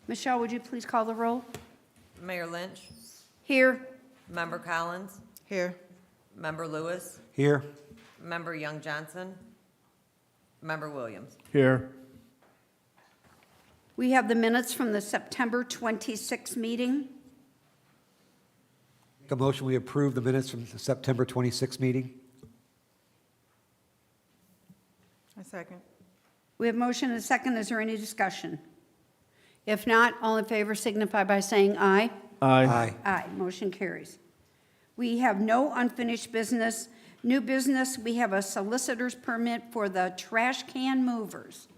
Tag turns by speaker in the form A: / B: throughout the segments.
A: Michelle, would you please call the roll?
B: Mayor Lynch,
A: Here.
B: Member Collins,
C: Here.
B: Member Lewis,
D: Here.
B: Member Young Johnson, Member Williams.
E: Here.
A: We have the minutes from the September 26th meeting.
D: Make a motion, we approve the minutes from the September 26th meeting.
C: A second.
A: We have motion and a second. Is there any discussion? If not, all in favor signify by saying aye.
E: Aye.
A: Aye, motion carries. We have no unfinished business. New business, we have a solicitor's permit for the trash can movers.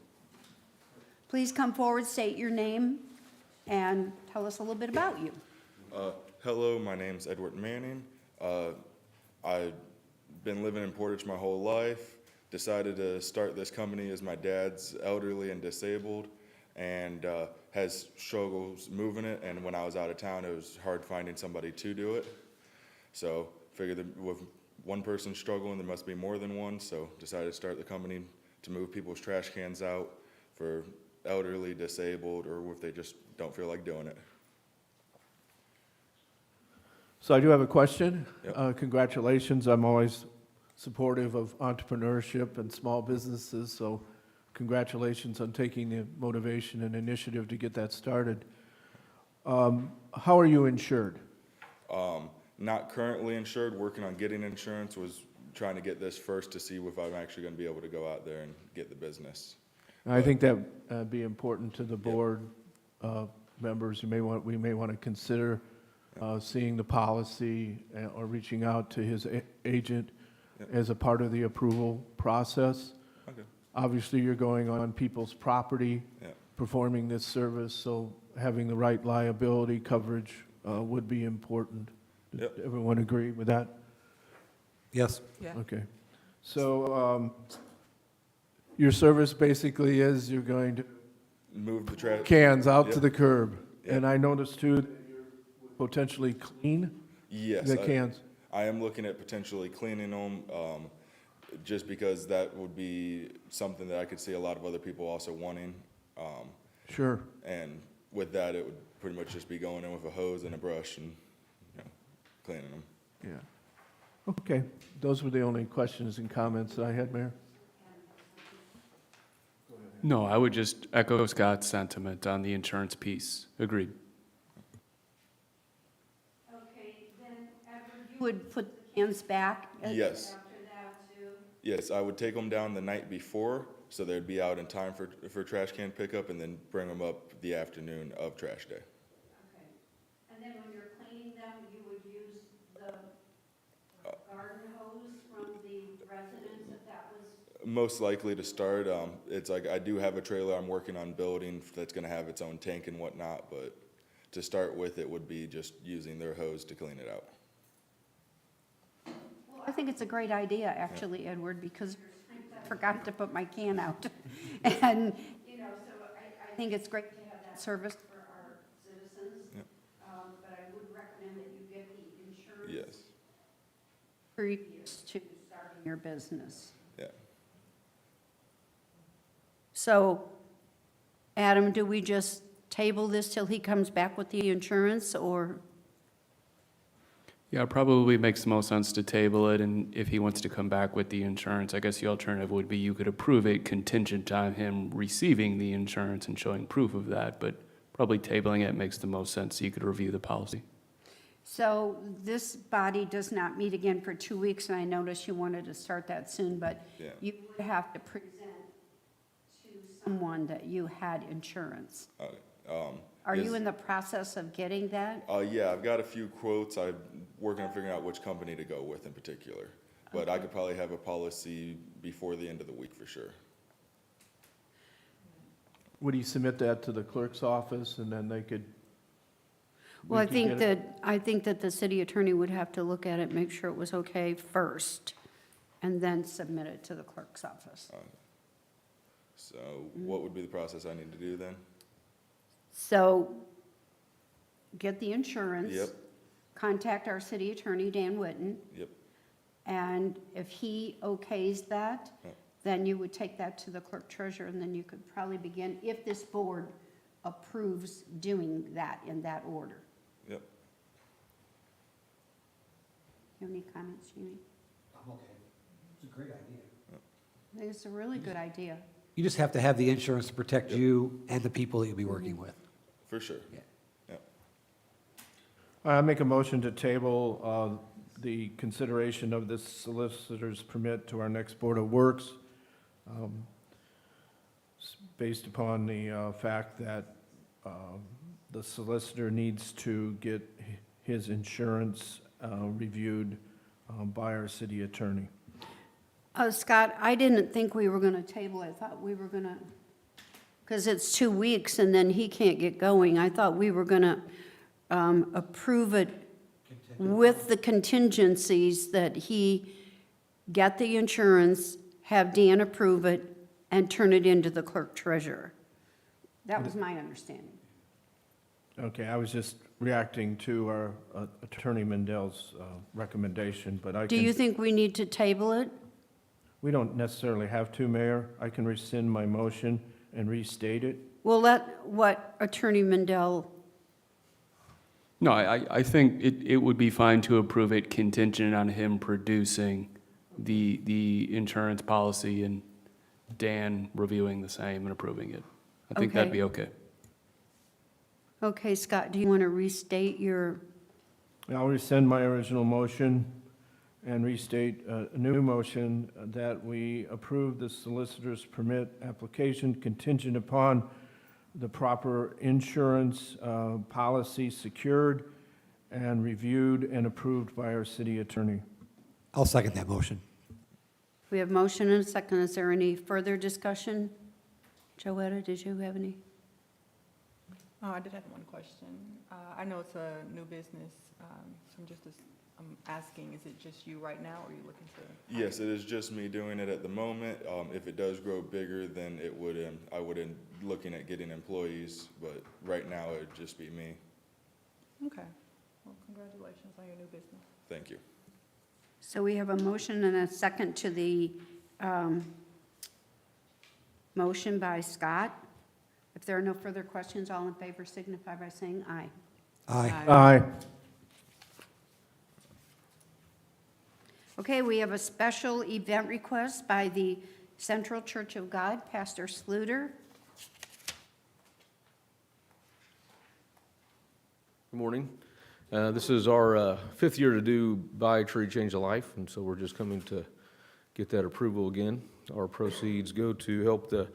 A: Please come forward, state your name, and tell us a little bit about you.
F: Hello, my name's Edward Manning. I've been living in Portage my whole life. Decided to start this company as my dad's elderly and disabled and has struggles moving it. And when I was out of town, it was hard finding somebody to do it. So figured that with one person struggling, there must be more than one. So decided to start the company to move people's trash cans out for elderly, disabled, or if they just don't feel like doing it.
E: So I do have a question.
F: Yep.
E: Congratulations. I'm always supportive of entrepreneurship and small businesses, so congratulations on taking the motivation and initiative to get that started. How are you insured?
F: Not currently insured, working on getting insurance, was trying to get this first to see if I'm actually going to be able to go out there and get the business.
E: I think that would be important to the board members. We may want to consider seeing the policy or reaching out to his agent as a part of the approval process.
F: Okay.
E: Obviously, you're going on people's property,
F: Yeah.
E: performing this service, so having the right liability coverage would be important. Does
F: Yep.
E: everyone agree with that?
D: Yes.
C: Yeah.
E: Okay. So your service basically is you're going to
F: Move the trash.
E: cans out to
F: Yep.
E: the curb.
F: Yep.
E: And I noticed too that you're potentially clean
F: Yes,
E: the cans.
F: I am looking at potentially cleaning them, just because that would be something that I could see a lot of other people also wanting.
E: Sure.
F: And with that, it would pretty much just be going in with a hose and a brush and, cleaning them.
E: Yeah. Okay. Those were the only questions and comments that I had, Mayor.
G: No, I would just echo Scott's sentiment on the insurance piece. Agreed.
A: Okay, then Edward, you would put the cans back?
F: Yes.
A: After that, too?
F: Yes, I would take them down the night before, so they'd be out in time for trash can pickup, and then bring them up the afternoon of trash day.
A: Okay. And then when you're cleaning them, you would use the garden hose from the residents, if that was?
F: Most likely to start, it's like I do have a trailer I'm working on building that's gonna have its own tank and whatnot, but to start with, it would be just using their hose to clean it out.
A: Well, I think it's a great idea, actually, Edward, because I forgot to put my can out. And, so I think it's great to have that service for our citizens.
F: Yep.
A: But I would recommend that you get the insurance
F: Yes,
A: previous to starting your business.
F: yeah.
A: So, Adam, do we just table this till he comes back with the insurance, or?
G: Yeah, it probably makes the most sense to table it, and if he wants to come back with the insurance, I guess the alternative would be you could approve it contingent on him receiving the insurance and showing proof of that, but probably tabling it makes the most sense so you could review the policy.
A: So this body does not meet again for 2 weeks, and I noticed you wanted to start that soon, but
F: Yeah.
A: you would have to present to someone that you had insurance. Are you
F: Yes.
A: in the process of getting that?
F: Yeah, I've got a few quotes. I'm working on figuring out which company to go with in particular. But I could probably have a policy before the end of the week for sure.
E: Would you submit that to the clerk's office and then they could?
A: Well, I
E: we could
A: think
E: get it?
A: that the city attorney would have to look at it, make sure it was okay first, and then submit it to the clerk's office.
F: So what would be the process I need to do then?
A: So, get the insurance.
F: Yep.
A: Contact our city attorney, Dan Whitten,
F: Yep,
A: and if he okays that,
F: Yep.
A: then you would take that to the clerk treasurer, and then you could probably begin, if this board approves doing that in that order.
F: Yep.
A: You have any comments, Jamie?
D: I'm okay. It's a great idea.
A: I think it's a really good idea.
D: You just have to have the insurance to protect you and the people that you'll be working with.
F: For sure.
D: Yeah.
F: Yep.
E: I make a motion to table the consideration of this solicitor's permit to our next Board of Works, based upon the fact that the solicitor needs to get his insurance reviewed by our city attorney.
A: Scott, I didn't think we were going to table it. I thought we were going to, because it's 2 weeks and then he can't get going. I thought we were going to approve it with the contingencies that he get the insurance, have Dan approve it, and turn it into the clerk treasurer. That was my understanding.
E: Okay, I was just reacting to our Attorney Mandel's recommendation, but I
A: Do you
E: can,
A: think we need to table it?
E: we don't necessarily have to, Mayor. I can rescind my motion and restate it.
A: We'll let what Attorney Mandel,
G: No, I think it would be fine to approve it contingent on him producing the insurance policy and Dan reviewing the same and approving it. I think that'd
A: Okay.
G: be okay.
A: okay, Scott, do you want to restate your,
E: I'll rescind my original motion and restate a new motion that we approve the solicitor's permit application contingent upon the proper insurance policy secured and reviewed and approved by our city attorney.
D: I'll second that motion.
A: we have motion and a second. Is there any further discussion? Joetta, did you have any?
C: Oh, I did have one question. I know it's a new business, so I'm asking, is it just you right now, or are you looking to?
F: Yes, it is just me doing it at the moment. If it does grow bigger, then it would, I would end looking at getting employees, but right now it'd just be me.
C: Okay. Well, congratulations on your new business.
F: Thank you.
A: So we have a motion and a second to the motion by Scott. If there are no further questions, all in favor signify by saying aye.
D: Aye.
E: Aye.
A: Okay, we have a special event request by the Central Church of God, Pastor Sluter.
H: Good morning. This is our fifth year to do Buy a Tree, Change a Life, and so we're just coming to get that approval again. Our proceeds go to help the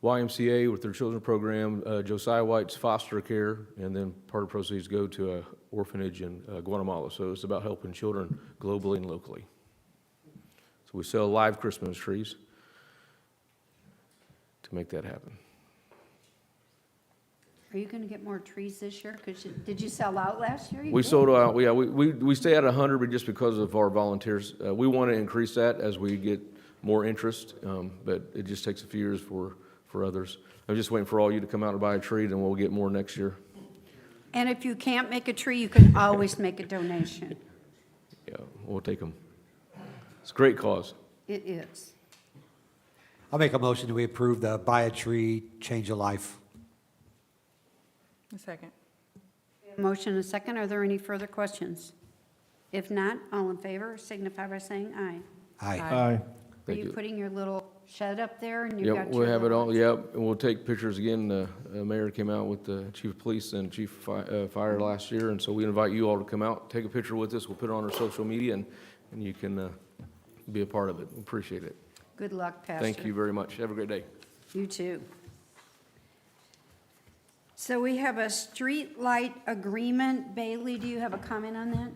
H: YMCA with their children's program, Josiah White's foster care, and then part of the proceeds go to an orphanage in Guatemala. So it's about helping children globally and locally. So we sell live Christmas trees to make that happen.
A: Are you going to get more trees this year? Because did you sell out last year? You
H: We
A: did.
H: sold out, yeah, we stay at 100, but just because of our volunteers. We want to increase that as we get more interest, but it just takes a few years for others. I'm just waiting for all you to come out and buy a tree, then we'll get more next year.
A: And if you can't make a tree, you can always make a donation.
H: Yeah, we'll take them. It's a great cause.
A: It is.
D: I'll make a motion that we approve the Buy a Tree, Change a Life.
C: A second.
A: Motion and a second. Are there any further questions? If not, all in favor signify by saying aye.
D: Aye.
E: Aye.
A: Are
H: Thank
A: you
H: you.
A: putting your little shed up there and you've
H: Yep,
A: got
H: we'll
A: your
H: have it
A: little-
H: all, yep, and we'll take pictures again. The mayor came out with the chief of police and chief of fire last year, and so we invite you all to come out, take a picture with us. We'll put it on our social media, and you can be a part of it. We appreciate it.
A: Good luck, Pastor.
H: Thank you very much. Have a great day.
A: You too. So we have a street light agreement. Bailey, do you have a comment on that?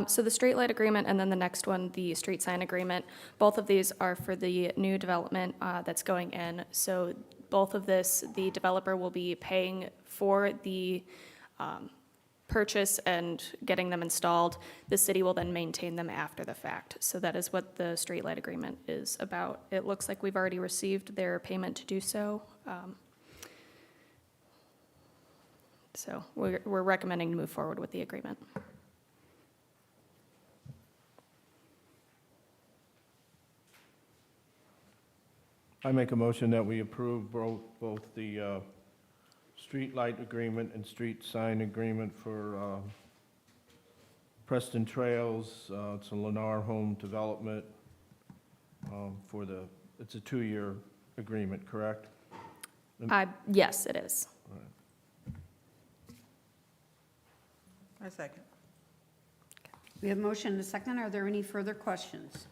I: So the street light agreement and then the next one, the street sign agreement, both of these are for the new development that's going in. So both of this, the developer will be paying for the purchase and getting them installed. The city will then maintain them after the fact. So that is what the street light agreement is about. It looks like we've already received their payment to do so. So we're recommending to move forward with the agreement.
E: I make a motion that we approve both the street light agreement and street sign agreement for Preston Trails. It's a Lennar Home Development it's a 2-year agreement, correct?
I: Yes, it is.
C: I second.
A: We have motion and a second. Are there any further questions?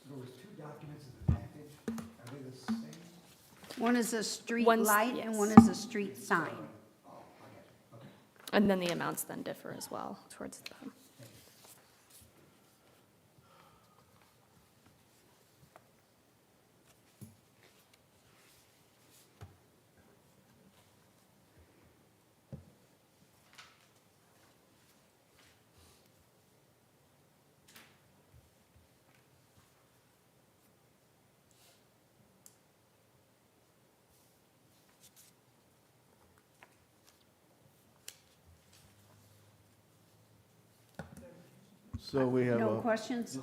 D: There was 2 documents in the package. Are they the same?
A: One is a street
I: One's-
A: light and
I: yes.
A: one is a street sign.
I: And then the amounts then differ as well towards the bottom.
E: So we have
A: No
E: a
A: questions?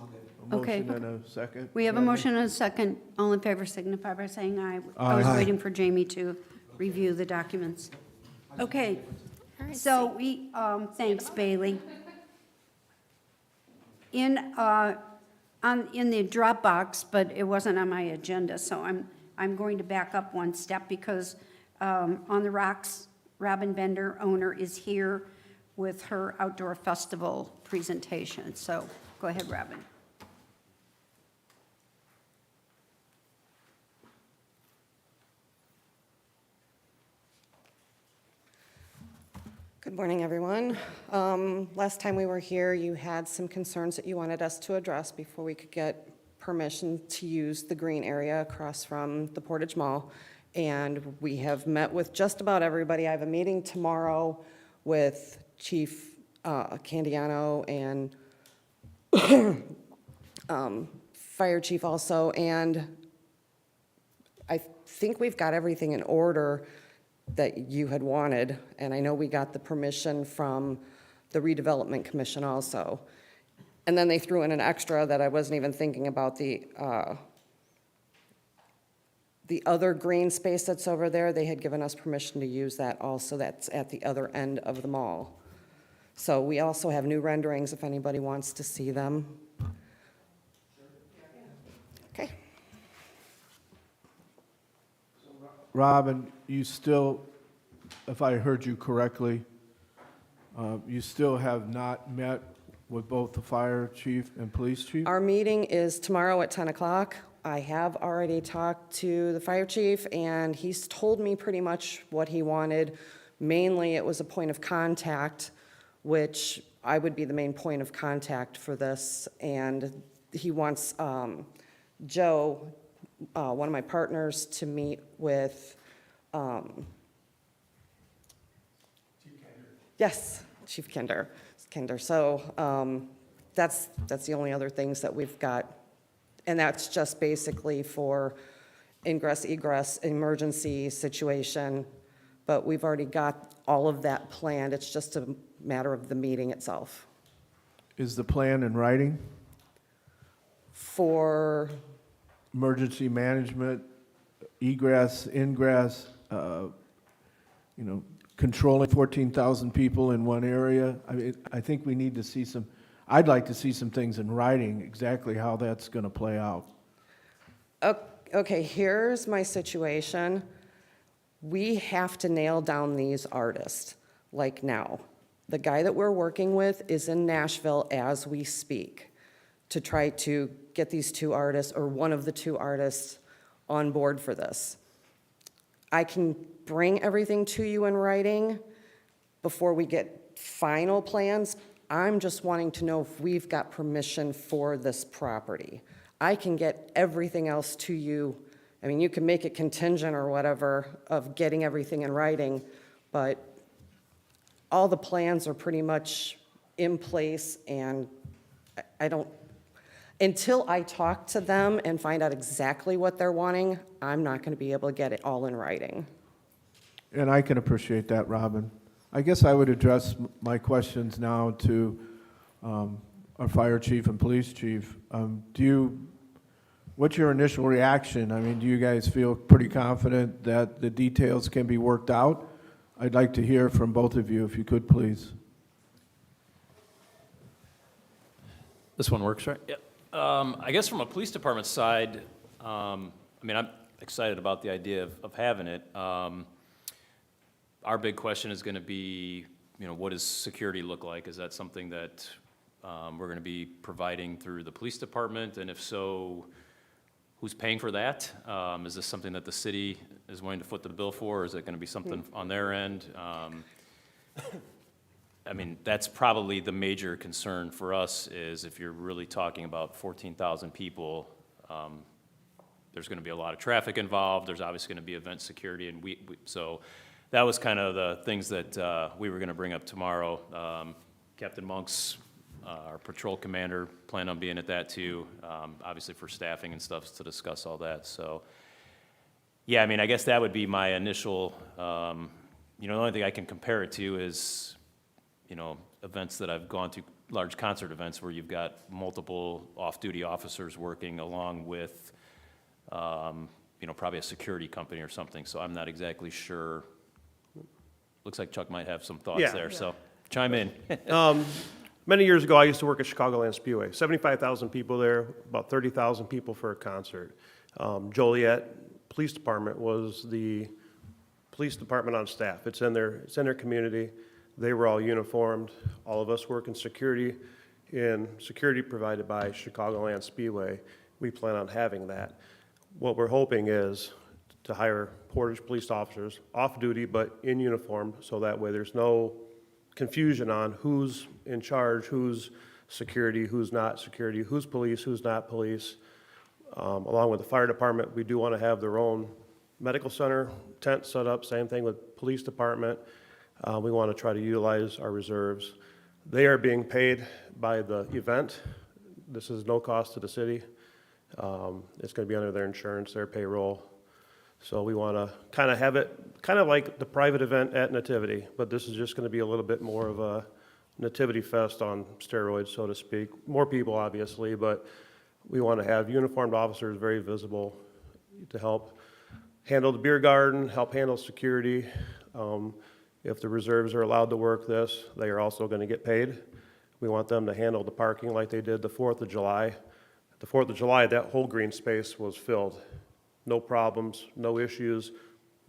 E: a
A: Okay.
E: motion and a second.
A: We have a motion and a second. All in favor signify by saying aye. I was
D: Aye.
A: waiting for Jamie to review the documents. Okay,
I: All right,
A: so we, thanks Bailey. In the Dropbox, but it wasn't on my agenda, so I'm going to back up one step because On the Rocks, Robin Bender, owner, is here with her outdoor festival presentation. So go ahead, Robin.
J: Good morning, everyone. Last time we were here, you had some concerns that you wanted us to address before we could get permission to use the green area across from the Portage Mall. And we have met with just about everybody. I have a meeting tomorrow with Chief Candiano and Fire Chief also. And I think we've got everything in order that you had wanted, and I know we got the permission from the redevelopment commission also. And then they threw in an extra that I wasn't even thinking about, the other green space that's over there. They had given us permission to use that also. That's at the other end of the mall. So we also have new renderings if anybody wants to see them. Okay.
E: Robin, you still, if I heard you correctly, you still have not met with both the fire chief and police chief?
J: Our meeting is tomorrow at 10 o'clock. I have already talked to the fire chief, and he's told me pretty much what he wanted. Mainly, it was a point of contact, which I would be the main point of contact for this. And he wants Joe, one of my partners, to meet with, yes, Chief Kinder. So that's the only other things that we've got. And that's just basically for ingress, egress, emergency situation. But we've already got all of that planned. It's just a matter of the meeting itself.
E: Is the plan in writing?
J: For,
E: Emergency management, egress, ingress, controlling 14,000 people in one area? I mean, I think we need to see some, I'd like to see some things in writing, exactly how that's going to play out.
J: okay, here's my situation. We have to nail down these artists, like now. The guy that we're working with is in Nashville as we speak to try to get these 2 artists, or one of the 2 artists, on board for this. I can bring everything to you in writing before we get final plans. I'm just wanting to know if we've got permission for this property. I can get everything else to you. I mean, you can make it contingent or whatever of getting everything in writing, but all the plans are pretty much in place, and I don't, until I talk to them and find out exactly what they're wanting, I'm not going to be able to get it all in writing.
E: And I can appreciate that, Robin. I guess I would address my questions now to our fire chief and police chief. What's your initial reaction? I mean, do you guys feel pretty confident that the details can be worked out? I'd like to hear from both of you, if you could, please.
K: This one works, right? Yeah. I guess from a police department side, I mean, I'm excited about the idea of having it. Our big question is going to be, you know, what does security look like? Is that something that we're going to be providing through the police department? And if so, who's paying for that? Is this something that the city is willing to foot the bill for, or is it going to be something on their end? I mean, that's probably the major concern for us, is if you're really talking about 14,000 people, there's going to be a lot of traffic involved. There's obviously going to be event security, and so that was kind of the things that we were going to bring up tomorrow. Captain Monk's, our patrol commander, planned on being at that too, obviously for staffing and stuff to discuss all that. So, yeah, I mean, I guess that would be my initial, you know, the only thing I can compare it to is, you know, events that I've gone to, large concert events where you've got multiple off-duty officers working along with, you know, probably a security company or something. So I'm not exactly sure. Looks like Chuck might have some thoughts there, so chime in.
L: Many years ago, I used to work at Chicagoland Speedway. 75,000 people there, about 30,000 people for a concert. Joliet Police Department was the police department on staff. It's in their community. They were all uniformed. All of us work in security provided by Chicagoland Speedway. We plan on having that. What we're hoping is to hire Portage police officers off duty but in uniform, so that way there's no confusion on who's in charge, who's security, who's not security, who's police, who's not police. Along with the fire department, we do want to have their own medical center tent set up, same thing with police department. We want to try to utilize our reserves. They are being paid by the event. This is no cost to the city. It's going to be under their insurance, their payroll. So we want to kind of have it kind of like the private event at Nativity, but this is just going to be a little bit more of a Nativity fest on steroids, so to speak. More people, obviously, but we want to have uniformed officers very visible to help handle the beer garden, help handle security. If the reserves are allowed to work this, they are also going to get paid. We want them to handle the parking like they did the 4th of July. The 4th of July, that whole green space was filled. No problems, no issues.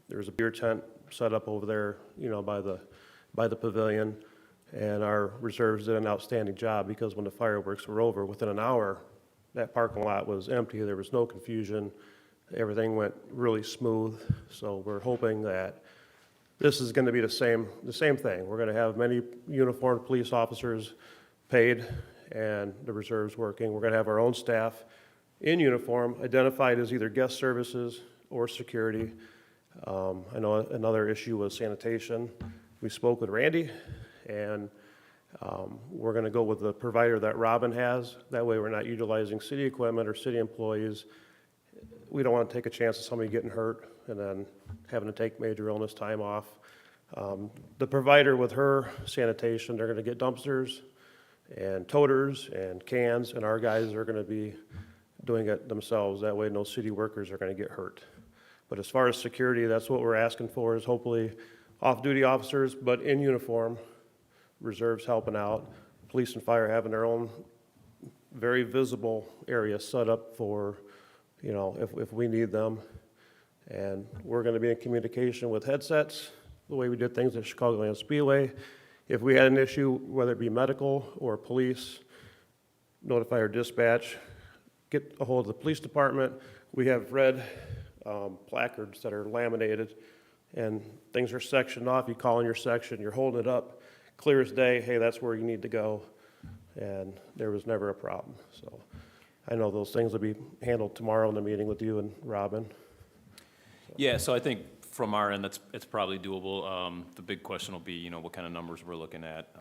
L: There was a beer tent set up over there, you know, by the pavilion. And our reserves did an outstanding job, because when the fireworks were over, within an hour, that parking lot was empty. There was no confusion. Everything went really smooth. So we're hoping that this is going to be the same thing. We're going to have many uniformed police officers paid and the reserves working. We're going to have our own staff in uniform, identified as either guest services or security. I know another issue was sanitation. We spoke with Randy, and we're going to go with the provider that Robin has. That way we're not utilizing city equipment or city employees. We don't want to take a chance of somebody getting hurt and then having to take major illness time off. The provider with her sanitation, they're going to get dumpsters and toters and cans, and our guys are going to be doing it themselves. That way no city workers are going to get hurt. But as far as security, that's what we're asking for, is hopefully off-duty officers, but in uniform, reserves helping out, police and fire having their own very visible area set up for, you know, if we need them. And we're going to be in communication with headsets, the way we did things at Chicagoland Speedway. If we had an issue, whether it be medical or police, notify our dispatch, get a hold of the police department. We have red placards that are laminated, and things are sectioned off. You call in your section, you're holding it up, clear as day, hey, that's where you need to go. And there was never a problem. So I know those things will be handled tomorrow in the meeting with you and Robin.
K: Yeah, so I think from our end, it's probably doable. The big question will be, you know, what kind of numbers we're looking at.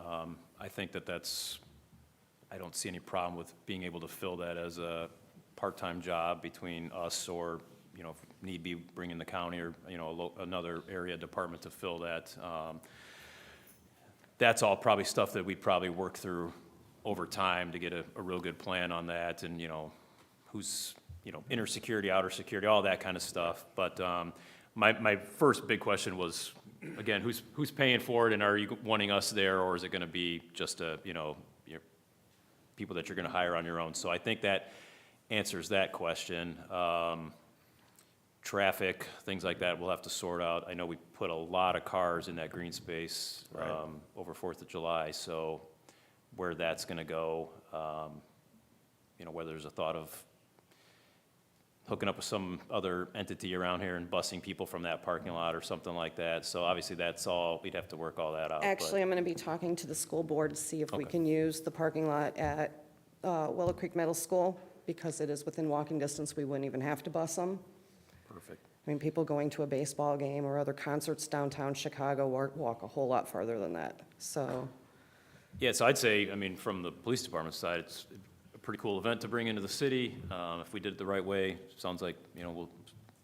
K: I think that's I don't see any problem with being able to fill that as a part-time job between us or, you know, if need be, bringing the county or, you know, another area department to fill that. That's all probably stuff that we'd probably work through over time to get a real good plan on that and, you know, who's, you know, inner security, outer security, all that kind of stuff. But my first big question was, again, who's paying for it, and are you wanting us there, or is it gonna be just a, you know, people that you're gonna hire on your own? So I think that answers that question. Traffic, things like that, we'll have to sort out. I know we put a lot of cars in that green space over 4th of July, so where that's gonna go, you know, whether there's a thought of hooking up with some other entity around here and busing people from that parking lot or something like that. So obviously that's all, we'd have to work all that out.
J: Actually, I'm going to be talking to the school board to see if we
K: Okay.
J: can use the parking lot at Willow Creek Middle School, because it is within walking distance. We wouldn't even have to bus them.
K: Perfect.
J: I mean, people going to a baseball game or other concerts downtown Chicago walk a whole lot farther than that, so.
K: Yeah, so I'd say, I mean, from the police department side, it's a pretty cool event to bring into the city. If we did it the right way, sounds like, you know, we'll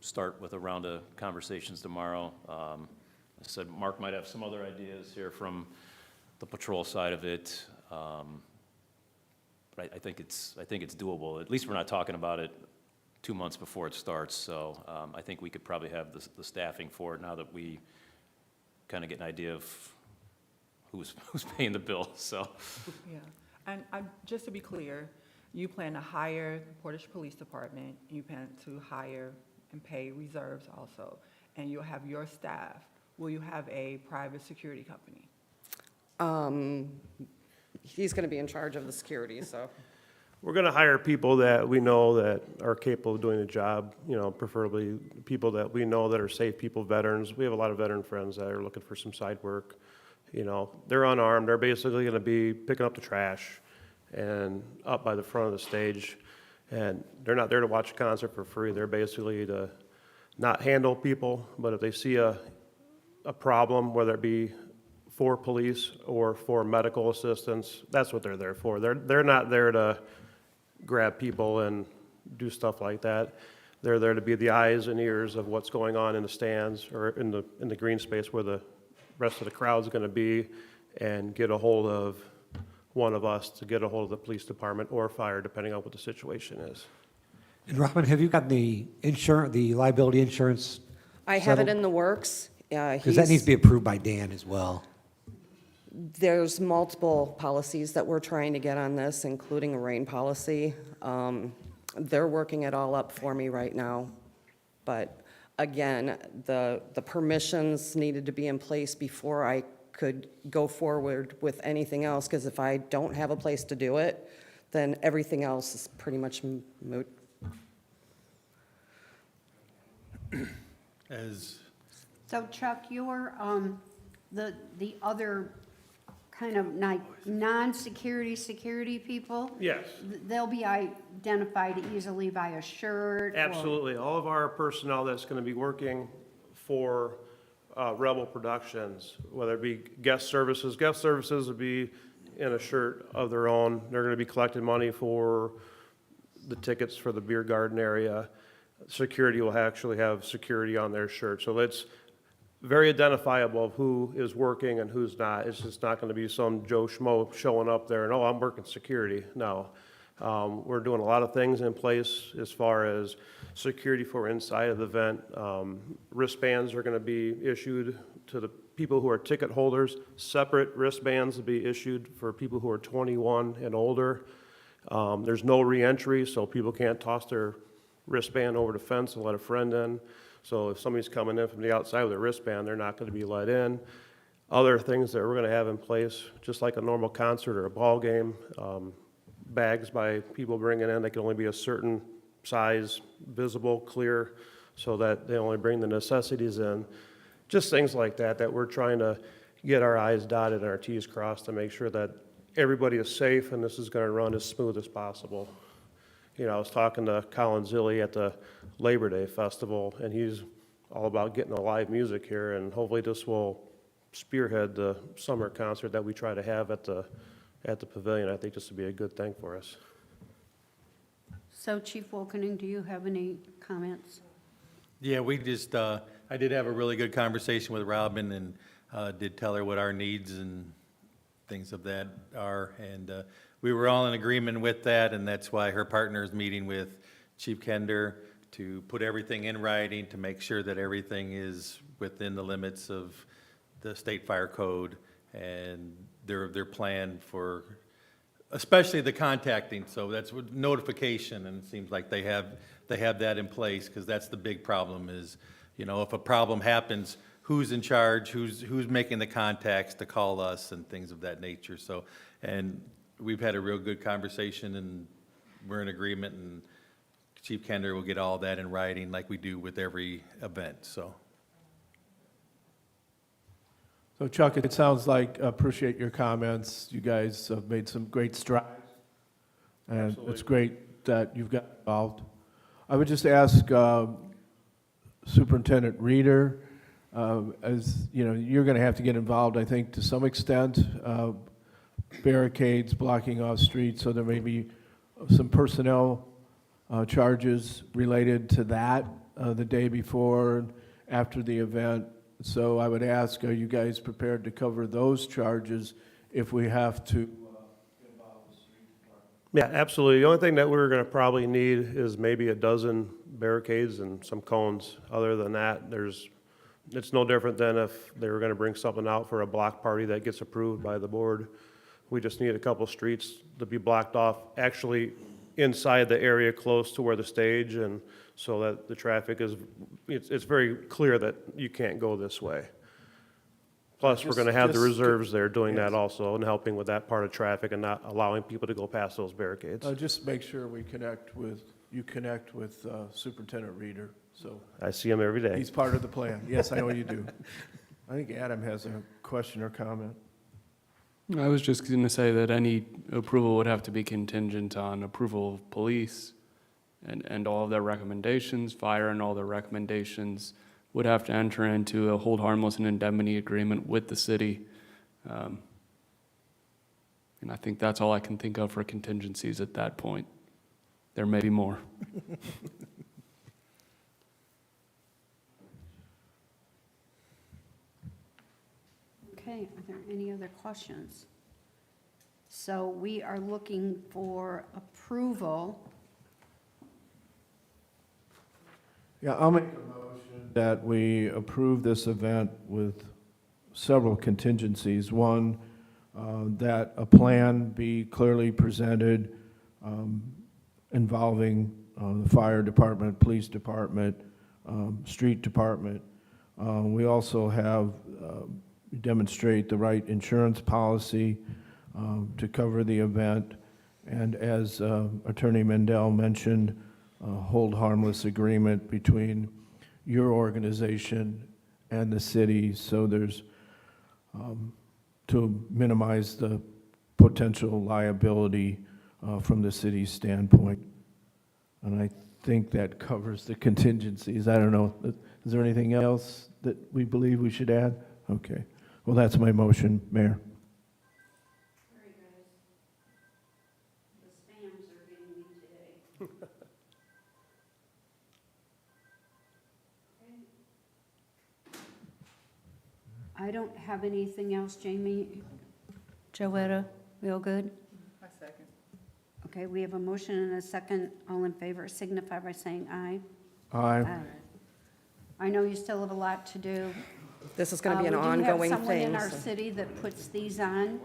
K: start with a round of conversations tomorrow. I said Mark might have some other ideas here from the patrol side of it. But I think it's doable. At least we're not talking about it 2 months before it starts. So I think we could probably have the staffing for it now that we kind of get an idea of who's paying the bill, so.
C: Yeah, and just to be clear, you plan to hire the Portage Police Department, you plan to hire and pay reserves also, and you'll have your staff. Will you have a private security company?
J: He's going to be in charge of the security, so.
L: We're going to hire people that we know that are capable of doing the job, you know, preferably people that we know that are safe people, veterans. We have a lot of veteran friends that are looking for some side work. You know, they're unarmed. They're basically going to be picking up the trash and up by the front of the stage. And they're not there to watch a concert for free. They're basically to not handle people, but if they see a problem, whether it be for police or for medical assistance, that's what they're there for. They're not there to grab people and do stuff like that. They're there to be the eyes and ears of what's going on in the stands or in the green space where the rest of the crowd's going to be, and get a hold of one of us to get a hold of the police department or fire, depending on what the situation is.
D: And Robin, have you got the insurance, the liability insurance?
J: I have it
D: settled?
J: in the works.
D: Because that needs to be approved by Dan as well.
J: There's multiple policies that we're trying to get on this, including a rain policy. They're working it all up for me right now. But again, the permissions needed to be in place before I could go forward with anything else, because if I don't have a place to do it, then everything else is pretty much moot.
A: So Chuck, you're, the other kind of non-security people?
L: Yes.
A: They'll be identified easily by a shirt? or-
L: Absolutely. All of our personnel that's going to be working for Rebel Productions, whether it be guest services would be in a shirt of their own. They're going to be collecting money for the tickets for the beer garden area. Security will actually have security on their shirt. So it's very identifiable of who is working and who's not. It's just not going to be some Joe Schmo showing up there and, oh, I'm working security. No. We're doing a lot of things in place as far as security for inside of the event. Wristbands are going to be issued to the people who are ticket holders. Separate wristbands will be issued for people who are 21 and older. There's no reentry, so people can't toss their wristband over the fence and let a friend in. So if somebody's coming in from the outside with a wristband, they're not going to be let in. Other things that we're going to have in place, just like a normal concert or a ball game, bags by people bringing in, they can only be a certain size, visible, clear, so that they only bring the necessities in. Just things like that, that we're trying to get our I's dotted and our T's crossed to make sure that everybody is safe and this is going to run as smooth as possible. You know, I was talking to Colin Zilli at the Labor Day Festival, and he's all about getting the live music here, and hopefully this will spearhead the summer concert that we try to have at the at the pavilion. I think this would be a good thing for us.
A: So Chief Wilkening, do you have any comments?
M: Yeah, we just, I did have a really good conversation with Robin and did tell her what our needs and things of that are. And we were all in agreement with that, and that's why her partner is meeting with Chief Kender to put everything in writing, to make sure that everything is within the limits of the state fire code and their plan for, especially the contacting. So that's what notification, and it seems like they have that in place, because that's the big problem is, you know, if a problem happens, who's in charge, who's making the contacts to call us and things of that nature. So, and we've had a real good conversation, and we're in agreement, and Chief Kender will get all that in writing like we do with every event, so.
E: So Chuck, it sounds like, appreciate your comments. You guys have made some great strides. And
L: Absolutely.
E: it's great that you've got involved. I would just ask Superintendent Reeder, as, you know, you're going to have to get involved, I think, to some extent, barricades blocking off streets, so there may be some personnel charges related to that the day before and after the event. So I would ask, are you guys prepared to cover those charges if we have to involve the street department?
L: Yeah, absolutely. The only thing that we're going to probably need is maybe a dozen barricades and some cones. Other than that, it's no different than if they were going to bring something out for a block party that gets approved by the board. We just need a couple streets to be blocked off, actually inside the area close to where the stage, and so that the traffic is, it's very clear that you can't go this way. Plus, we're going to have the reserves there doing that also and helping with that part of traffic and not allowing people to go past those barricades.
E: Just make sure you connect with Superintendent Reeder, so.
L: I see him every day.
E: He's part of the plan. Yes, I know you do. I think Adam has a question or comment.
G: I was just going to say that any approval would have to be contingent on approval of police and all of their recommendations. Fire and all their recommendations would have to enter into a hold harmless and indemnity agreement with the city. And I think that's all I can think of for contingencies at that point. There may be more.
A: Okay, are there any other questions? So we are looking for approval.
E: Yeah, I'll make a motion that we approve this event with several contingencies. One, that a plan be clearly presented involving the fire department, police department, street department. We also have demonstrate the right insurance policy to cover the event. And as Attorney Mendel mentioned, hold harmless agreement between your organization and the city, so there's to minimize the potential liability from the city's standpoint. And I think that covers the contingencies. I don't know, is there anything else that we believe we should add? Okay, well, that's my motion, Mayor.
A: Sorry, guys. The spams are getting me today. I don't have anything else, Jamie. Joetta, we all good?
C: I second.
A: Okay, we have a motion and a second. All in favor signify by saying aye.
E: Aye.
A: I know you still have a lot to do.
J: This is going to be an ongoing
A: We do have
J: thing.
A: someone in our
J: so-
A: city that puts these on,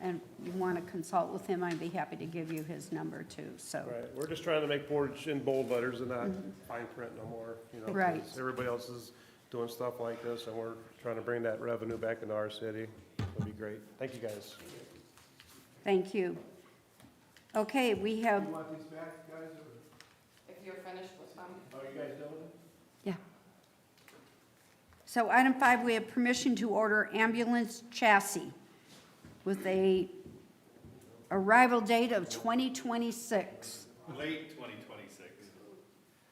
A: and you want to consult with him, I'd be happy to give you his number too, so.
L: Right, we're just trying to make Portage in bold letters and not fine print no more, you know. 'cause
A: Right.
L: Everybody else is doing stuff like this, and we're trying to bring that revenue back into our city. It'll be great. Thank you, guys.
A: Thank you. Okay, we have,
E: want these back, guys?
J: If you're finished with them.
E: Are you guys done with it?
A: yeah. So item 5, we have permission to order ambulance chassis with a arrival date of 2026.
M: Late 2026.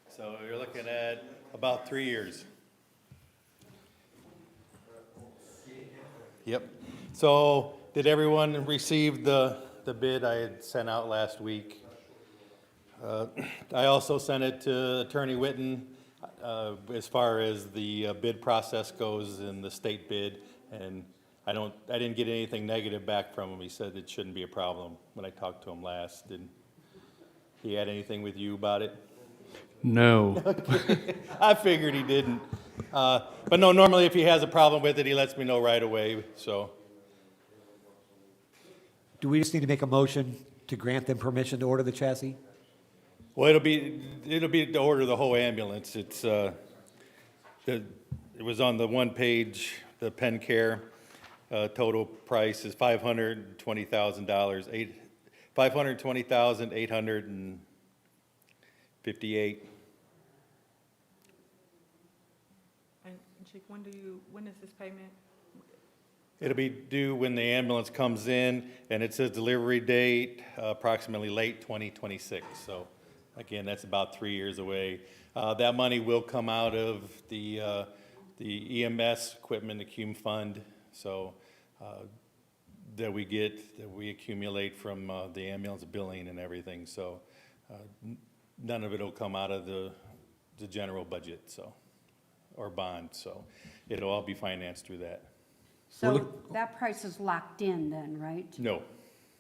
M: So you're looking at about 3 years. Yep. So Did everyone receive the bid I had sent out last week? I also sent it to Attorney Witten as far as the bid process goes in the state bid, and I didn't get anything negative back from him. He said it shouldn't be a problem when I talked to him last. Did he had anything with you about it?
G: No.
M: I figured he didn't. But no, normally if he has a problem with it, he lets me know right away, so.
D: Do we just need to make a motion to grant them permission to order the chassis?
M: Well, it'll be to order the whole ambulance. It was on the one page, the Penn Care, total price is $520,000, $520,858.
C: And Chief, when is this payment?
M: It'll be due when the ambulance comes in, and it says delivery date approximately late 2026. So again, that's about 3 years away. That money will come out of the EMS equipment accum fund, so that we accumulate from the ambulance billing and everything. So none of it will come out of the general budget, so, or bond. So it'll all be financed through that.
A: So that price is locked in then, right?
M: No.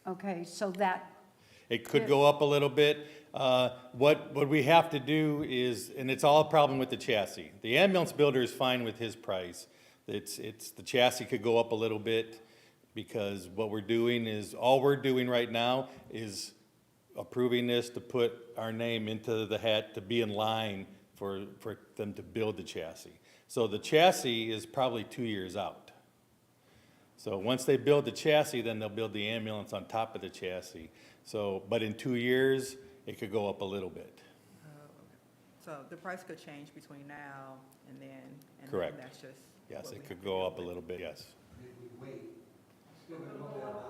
A: Okay, so that,
M: It could go up a little bit. What we have to do is, and it's all a problem with the chassis. The ambulance builder is fine with his price. It's the chassis could go up a little bit because what we're doing is, all we're doing right now is approving this to put our name into the hat to be in line for them to build the chassis. So the chassis is probably 2 years out. So once they build the chassis, then they'll build the ambulance on top of the chassis. So, but in 2 years, it could go up a little bit.
C: So the price could change between now and then? And
M: Correct.
C: That's just.
M: Yes,
C: what
M: it
C: we
M: could
C: have to
M: go
C: deal
M: up a
C: with.
M: little bit, yes.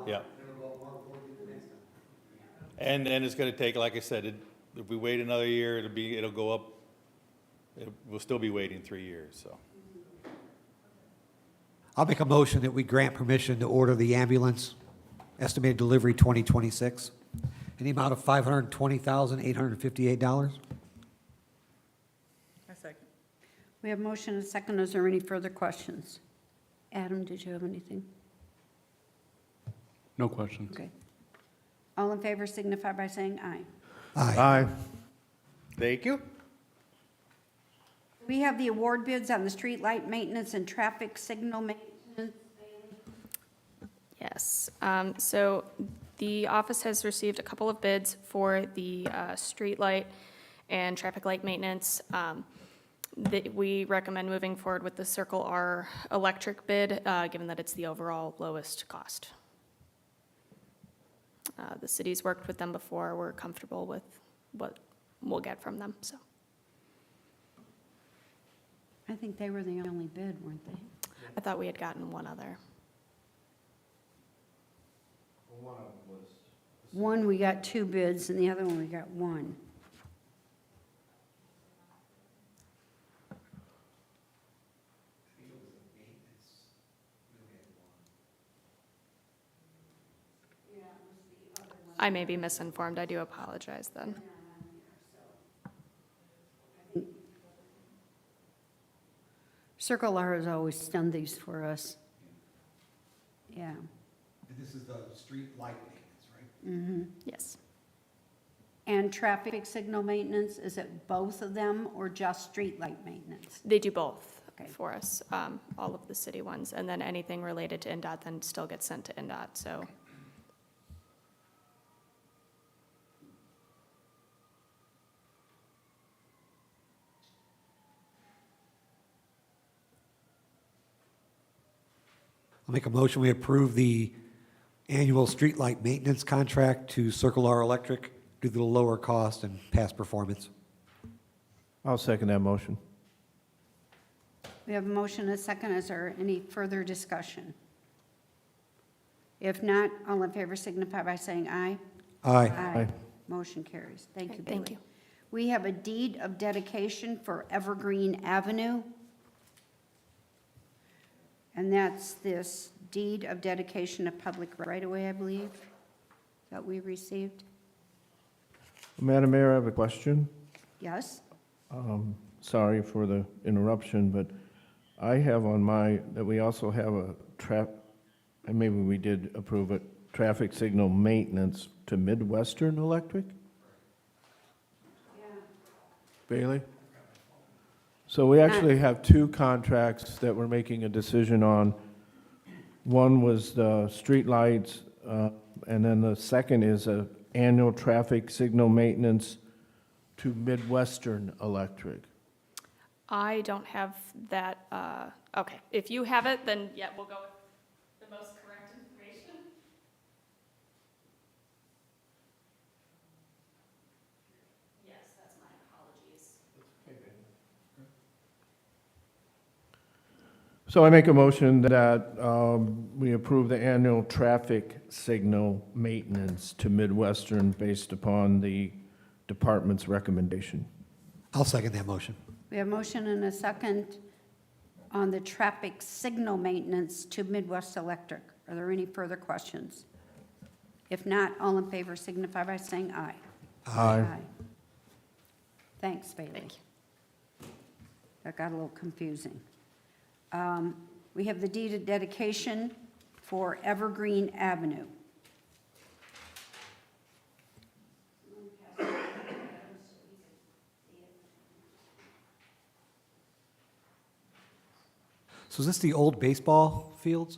M: Yeah. And it's gonna take, like I said, if we wait another year, it'll go up. We'll still be waiting 3 years, so.
D: I'll make a motion that we grant permission to order the ambulance, estimated delivery 2026, in the amount of $520,858.
C: A second.
A: we have motion and second. Is there any further questions? Adam, did you have anything?
G: No questions.
A: Okay. All in favor signify by saying aye.
E: Aye.
M: Thank you.
A: We have the award bids on the street light maintenance and traffic signal maintenance.
I: Yes, so the office has received a couple of bids for the street light and traffic light maintenance. We recommend moving forward with the Circle R electric bid, given that it's the overall lowest cost. The city's worked with them before. We're comfortable with what we'll get from them, so.
A: I think they were the only bid, weren't they?
I: I thought we had gotten one other.
A: One, we got 2 bids, and the other one, we got 1.
I: I may be misinformed. I do apologize then.
A: Circle R has always done these for us. Yeah.
D: This is the street light maintenance, right?
I: Yes.
A: And traffic signal maintenance, is it both of them or just street light maintenance?
I: They do both
A: Okay.
I: for us, all of the city ones. And then anything related to NDOT then still gets sent to NDOT, so.
D: I'll make a motion, we approve the annual streetlight maintenance contract to Circle R Electric due to the lower cost and past performance.
E: I'll second that motion.
A: We have a motion and a second. Is there any further discussion? If not, all in favor signify by saying aye.
D: Aye.
E: Aye.
A: Motion carries. Thank you,
I: Okay, thank
A: Bailey.
I: you.
A: We have a deed of dedication for Evergreen Avenue. And that's this deed of dedication of public right-of-way, I believe, that we received.
E: Madam Mayor, I have a question.
A: Yes?
E: Sorry for the interruption, but I have on my, that we also have a and maybe we did approve it, traffic signal maintenance to Midwestern Electric? Bailey? So we actually have two contracts that we're making a decision on. One was the streetlights, and then the second is a annual traffic signal maintenance to Midwestern Electric.
I: I don't have that, okay, if you have it, then yeah, we'll go with the most correct information. Yes, that's my apologies.
E: So I make a motion that we approve the annual traffic signal maintenance to Midwestern based upon the department's recommendation.
D: I'll second that motion.
A: We have a motion and a second on the traffic signal maintenance to Midwest Electric. Are there any further questions? If not, all in favor signify by saying aye.
E: Aye.
A: Thanks, Bailey. That got a little confusing. We have the deed of dedication for Evergreen Avenue.
D: So is this the old baseball fields?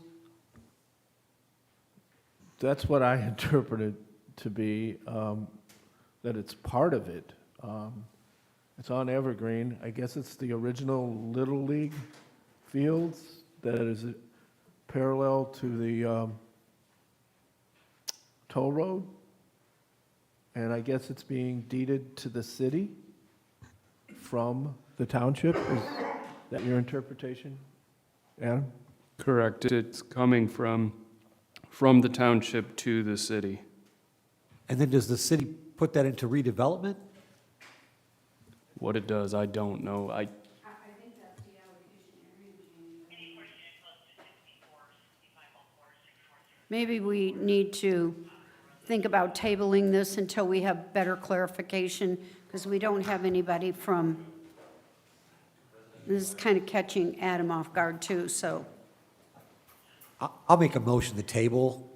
E: That's what I interpreted to be, that it's part of it. It's on Evergreen. I guess it's the original Little League fields that is parallel to the toll road. And I guess it's being deeded to the city from the township. Is that your interpretation, Adam?
G: Correct. It's coming from the township to the city.
D: And then does the city put that into redevelopment?
G: What it does, I don't know.
A: Maybe we need to think about tabling this until we have better clarification, because we don't have anybody from, this is kind of catching Adam off guard too, so.
D: I'll make a motion to table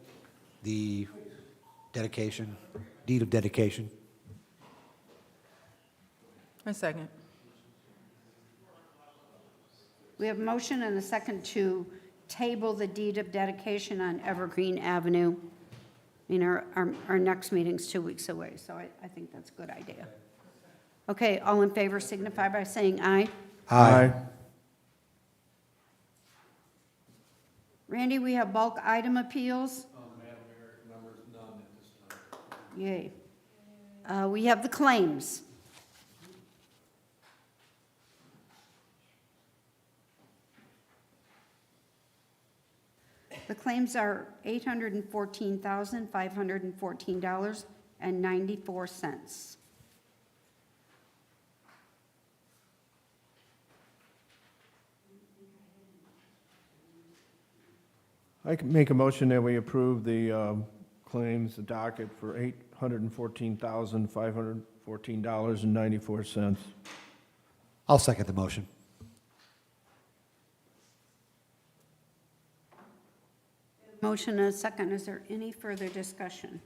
D: the dedication, deed of dedication.
C: A second.
A: We have a motion and a second to table the deed of dedication on Evergreen Avenue. I mean, our next meeting's 2 weeks away, so I think that's a good idea. Okay, all in favor signify by saying aye.
E: Aye.
A: Randy, we have bulk item appeals. Madam Mayor, members, none at this time. Yay. We have the claims. The claims are $814,514.94.
E: I can make a motion that we approve the claims, the docket for $814,514.94.
D: I'll second the motion.
A: Motion and a second. Is there any further discussion?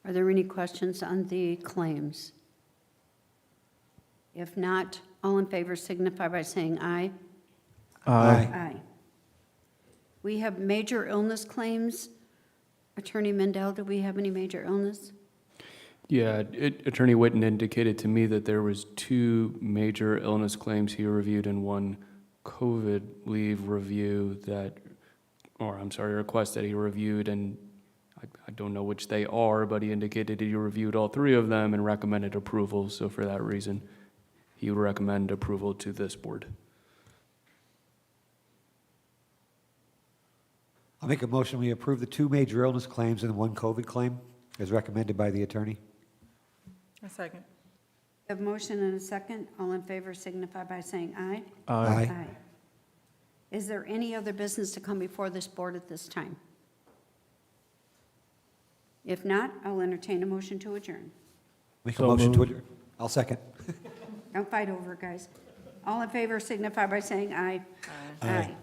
A: Are there any questions on the claims? If not, all in favor signify by saying aye. Aye. We have major illness claims. Attorney Mendel, do we have any major illness?
G: Yeah, Attorney Witten indicated to me that there was 2 major illness claims he reviewed and 1 COVID leave review request that he reviewed, and I don't know which they are, but he indicated he reviewed all 3 of them and recommended approval, so for that reason, he would recommend approval to this board.
D: I'll make a motion, we approve the 2 major illness claims and 1 COVID claim as recommended by the attorney.
C: A second.
A: We have a motion and a second. All in favor signify by saying aye.
D: Aye.
A: Is there any other business to come before this board at this time? If not, I'll entertain a motion to adjourn.
D: Make a
E: So
D: motion to
E: moved.
D: adjourn. I'll second.
A: Don't fight over it, guys. All in favor signify by saying aye.
D: Aye.